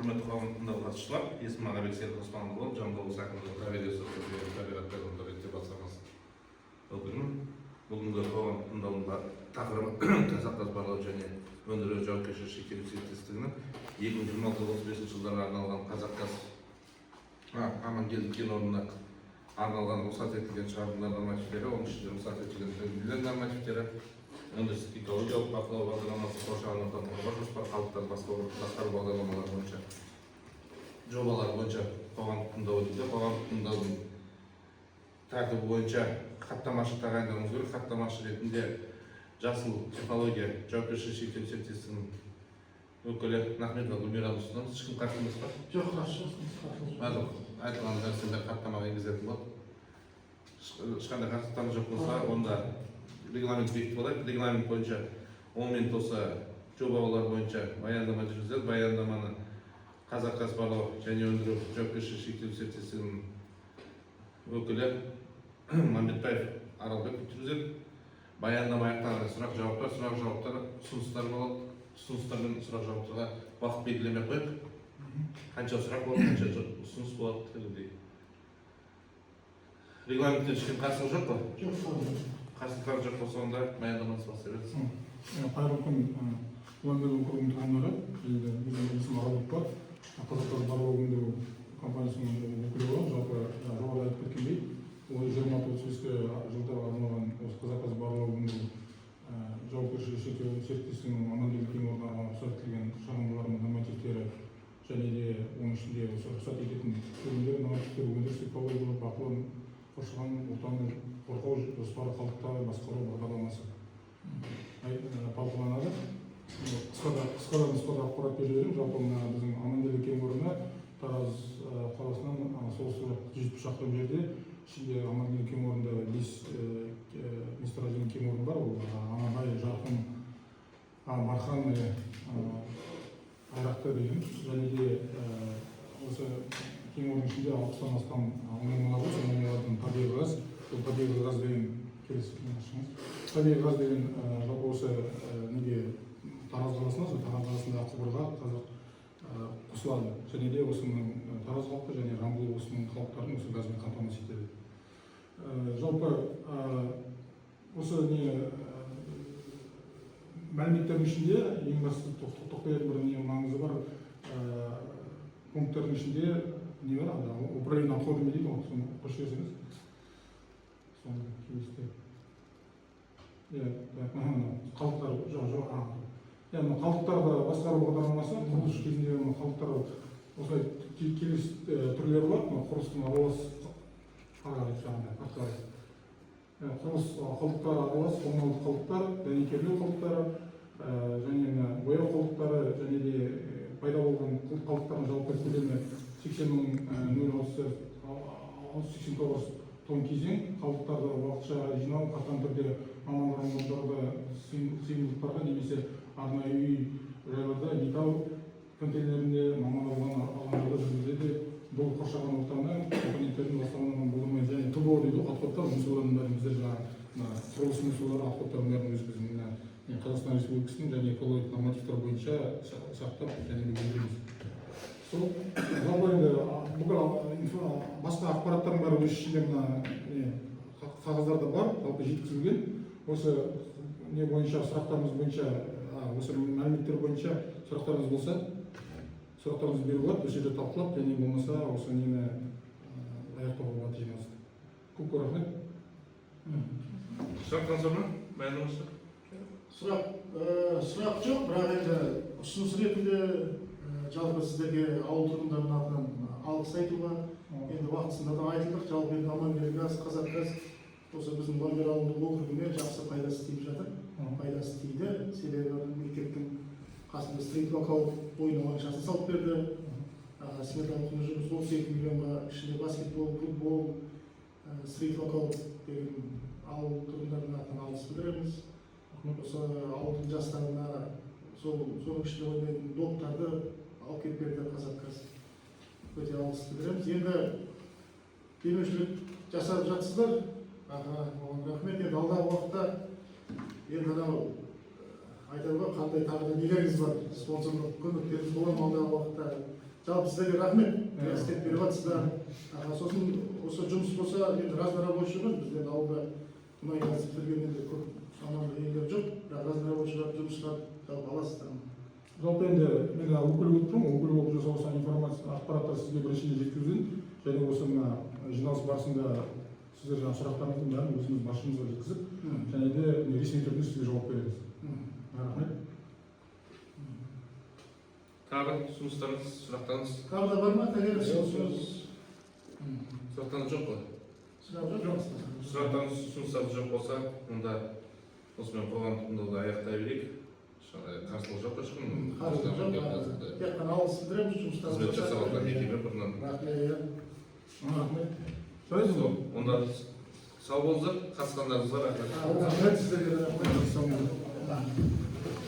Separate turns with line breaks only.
құрметті қоғам қатысушылар, есімім Ағабек Серік Оспанов болып, Жамбыл облысы әкімдігі табиғи табиғат пайдалану реттеу басқармасы өкілімін. Бүгінгі қоғам тыңдауында тақырыбы Қазақгаз барлау және өндіру жауапкершілігі шектеулі серіктестігінің 2026-35 жылдарға арналған Қазақгаз амангелді кен орнына арналған рұқсат етілген шығарылымдар нормативтері, оның ішінде рұқсат етілген белгілер нормативтері, өндірістік экологиялық бақылау бағдарламасы, қоршаған ортаны қорғау жоспары, қалдықтарды басқару бағдарламалары бойынша жобалар бойынша қоғамдық тыңдау өтуде. Қоғамдық тыңдаудың тәртібі бойынша хаттамашы тағайындауымыз керек. Хаттамашы ретінде Жасыл технология жауапкершілігі шектеулі серіктестігінің өкілі Нахметова Гүлмира ұсынамыз. Ешкім қарсы емес па?
Жоқ, қарсы.
Айтылған нәрселер хаттамаға енгізетін болады. Ешқандай қарсылықтарыңыз жоқ болса, онда регламент бекітіп алайық. Регламент бойынша 10 минут болса жобалар бойынша баяндама жүргізіледі. Баяндаманы Қазақгаз барлау және өндіру жауапкершілігі шектеулі серіктестігінің өкілі Мамбетбаев Аралбек жүргізеді. Баяндама аяқталғанда сұрақ-жауаптар, сұрақ-жауаптар, ұсыныстар болады. Ұсыныстар мен сұрақ-жауаптарға уақыт белгілемей қойып, қанша сұрақ болады, қанша ұсыныс болады дегендей. Регламенттен ешкім қарсылық жоқ па?
Жоқ.
Қарсылықтар жоқ болса, онда баяндамаңыз бастай беріңіз.
Қайырлы күн, өндіру құрылымының тұрғындары. Біздің есім Аралбек бар. Қазақгаз барлау өндіру компаниясының өкілі боламын. Жалпы жоғарыда айтып кеткендей, 20-35 жылдарға арналған осы Қазақгаз барлау өндіру жауапкершілігі шектеулі серіктестігінің амангелді кен орнына рұқсат етілген шығарылымдарының нормативтері және де оның ішінде осы рұқсат ететін төлемдер нормативтері, өндірістік экологиялық бақылау, қоршаған ортаны қорғау жоспары, қалдықтарды басқару бағдарламасы талқыланады. Қысқадан ақпарат беріп едім. Жалпы мына біздің амангелді кен орны Тараз қаласынан солтүстік 170 шақырым жерде. Ішінде амангелді кен орнында 5 месторождение кен орны бар. Ол Анабай, Жарқын, Мархан, Айрақты деген. Және де осы кен орнының ішінде 60-тан астам ұңғымалар бар. Сол ұңғымалардың табиғи газ, ол табиғи газ деген табиғи газ деген жалпы осы неге Тараз қаласына, Тараз қаласында құбырға қазір қосылады. Және де осының Тараз халқы және Жамбыл облысының халықтарын осы газбен қамтамасыз етеді. Жалпы осы мәліметтердің ішінде ең басты тоқтайтын бір маңызы бар пункттердің ішінде не бар? Управление отходами дейді ғой, соны қосып жіберсеңіз. Соны кеңесте. Қалдықтарды басқару бағдарламасы құрылыс кезінде қалдықтар осылай келесі түрлері бар. Құрылыстың аралас құрылыс қалдықтары аралас, коммуналдық қалдықтар, дәнекерлеу қалдықтары және бояу қалдықтары және де пайда болған қалдықтардың жалпы көлемі 80,089 тонн кезең. Қалдықтарды уақытша жинау, қатаң түрде мамандандырылған сыйымдылықтарға немесе арнайы үй жайларда металл контейнерінде мамандандырылған алаңдарда жүргізіледі. Бұл қоршаған ортаны компоненттердің ластануынан болмай және ТБО дейді, отходтар, мүсулардың бәрін біздер жаңағы құрылыс мүсулары, отходтардың бәрін өз біздің Қазақстан Республикасының және экологиялық нормативтер бойынша сақтап және өндіреміз. Сол жалпы енді бүкіл басқа ақпараттардың бәрі өз ішінде қағаздарда бар, жалпы жеткізілген. Осы не бойынша сұрақтарымыз бойынша, осы мәліметтер бойынша сұрақтарыңыз болса, сұрақтарыңызды беру болады, осы жерде талқылап, және болмаса осы нені аяқтауға болады жиналысты. Көп рахмет.
Сұрақтан соң ма? Баяндамасы?
Сұрақ жоқ, бірақ енді ұсыныс ретінде жалпы сіздерге ауыл тұрғындарының атынан алғыс айтуға, енді уақытысында да айтылдық. Жалпы енді амангелді газ, Қазақгаз осы біздің Лагер ауылдық округіне жақсы пайдасы тиіп жатыр. Пайдасы тиді. Себебі мектептің қасында стрит вокал ойын алаңшасын салып берді. Сметалық құны жұмыс 32 миллионға, ішінде баскетбол, футбол, стрит вокал деген ауыл тұрғындарының атынан алғыс білдіреміз. Осы ауылдың жастарына соның ішінде ойнайтын доптарды алып келіп берді Қазақгаз. Өте алғыс білдіреміз. Енді демеушілік жасап жатсыздар. Рахмет. Енді алдағы уақытта енді анау айтады ғой, қандай тағы да нелеріңіз бар, спонсорлық көмектеріңіз болады алдағы уақытта. жалпы сіздерге рахмет, приоритет беріп жатсыздар. Сосын осы жұмыс болса, енді разнорабочий ғой, бізде ауылда мұнай газ бітірген енді көп санаулы елдер жоқ, бірақ разнорабочий жұмыстар жалпы аласыздар.
Жалпы енді мен өкіл болып тұрмын, өкіл болып жүрсе осыған информация, ақпараттар сізге біріншіден жеткізілген, және осы мына жиналыс барысында сіздер жаңағы сұрақтарыңыздың бәрін өзіміз басшымызға жеткізіп, және де ресми түрде сізге жауап береміз. Рахмет.
Тағы ұсыныстарыңыз, сұрақтарыңыз?
Тағы да бар ма?
Сұрақтарыңыз жоқ қой?
Сұрақ жоқ.
Сұрақтарыңыз, ұсыныстарыңыз жоқ болса, онда осымен қоғамдық тыңдауды аяқтай берейік. Қарсылық жоқ ешкім.
Қарсылық жоқ. Тек қана алғыс білдіреміз жұмыстар.
Қызмет жасап жатқан мекеме бұрыннан.
Рахмет.
Онда сау болыңыздар, қатысқандарыңызға рахмет.
Рахмет сіздерге.